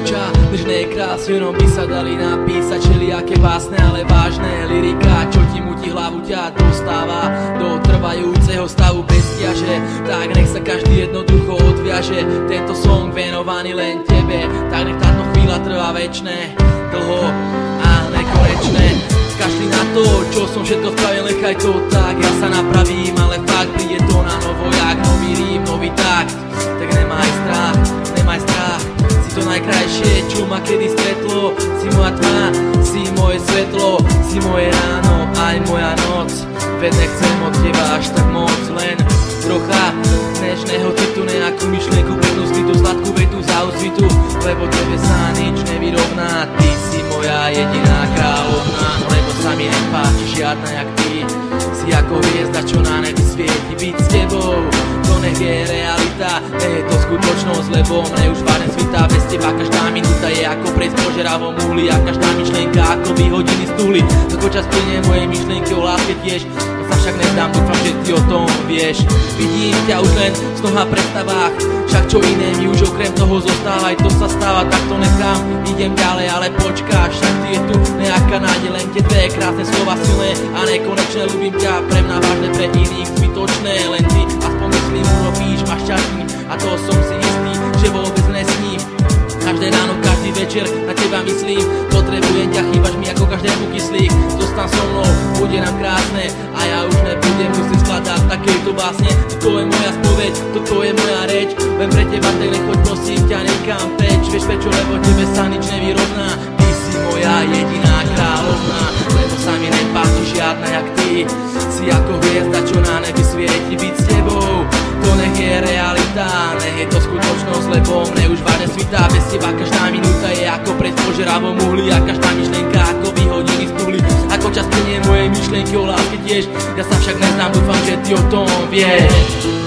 kľúča držnej krásy, no by sa dali napísať všelijaké básne, ale vážne lyrika, čo ti mutí hlavu, ťa dostáva do trvajúceho stavu bez ťaže. Tak nech sa každý jednoducho odviaže, tento song venovaný len tebe. Tak nech táto chvíľa trvá večné, dlho a nekonečné. Kašli na to, čo som všetko spravil, nechaj to tak, ja sa napravím, ale fakt príde to na novo, jak nový rím, nový takt. Tak nemaj strach, si to najkrajšie, čo ma kedy stretlo. Si moja tma, si moje svetlo, si moje ráno, aj moja noc. Veď nechcem od teba až tak moc, len trocha dnešného citu, nejakú myšlienku, peknú skrytú sladkú vetu za úsvitu, lebo tebe sa nič nevyrovná. Ty si moja jediná kráľovná, lebo sa mi nepáči žiadna jak ty. Si ako hviezda, čo na nebi svieti, byť s tebou, to nech je realita, nie je to skutočnosť, lebo mne už vážne svitá. Bez teba každá minúta je ako prejsť po žeravom uhli a každá myšlienka ako vyhodiny z tuhly. Ako čas plynie moje myšlienky o láske tiež, to sa však nezdám, dúfam, že ty o tom vieš. Vidím ťa už len v snách a predstavách, však čo iné mi už okrem toho zostáva. Aj to sa stáva, tak to nechám, idem ďalej, ale počkáš, však ty je tu nejaká nádej, len tie dve krásne slova silné a nekonečné. Ľúbim ťa, pre mňa vážne, pre iných zbytočné, len ty aspoň myslím urobíš ma šťastný, a to som si istý, že vôbec nesním. Každé ráno, každý večer na teba myslím, potrebujem ťa, chýbaš mi ako každému kyslík. Zostan so mnou, bude nám krásne a ja už nebudem musieť skladať takéto básne. Toto je moja spoveď, toto je moja reč, viem pre teba, tak nechoď prosím ťa nekam preč. Vieš prečo, lebo tebe sa nič nevyrovná. Ty si moja jediná kráľovná, lebo sa mi nepáči žiadna jak ty. Si ako hviezda, čo na nebi svieti, byť s tebou, to nech je realita, nech je to skutočnosť, lebo mne už vážne svitá. Bez teba každá minúta je ako prejsť po žeravom uhli a každá myšlienka ako vyhodiny z tuhly. Ako čas plynie moje myšlienky o láske tiež, ja sa však neznám, dúfam, že ty o tom vieš.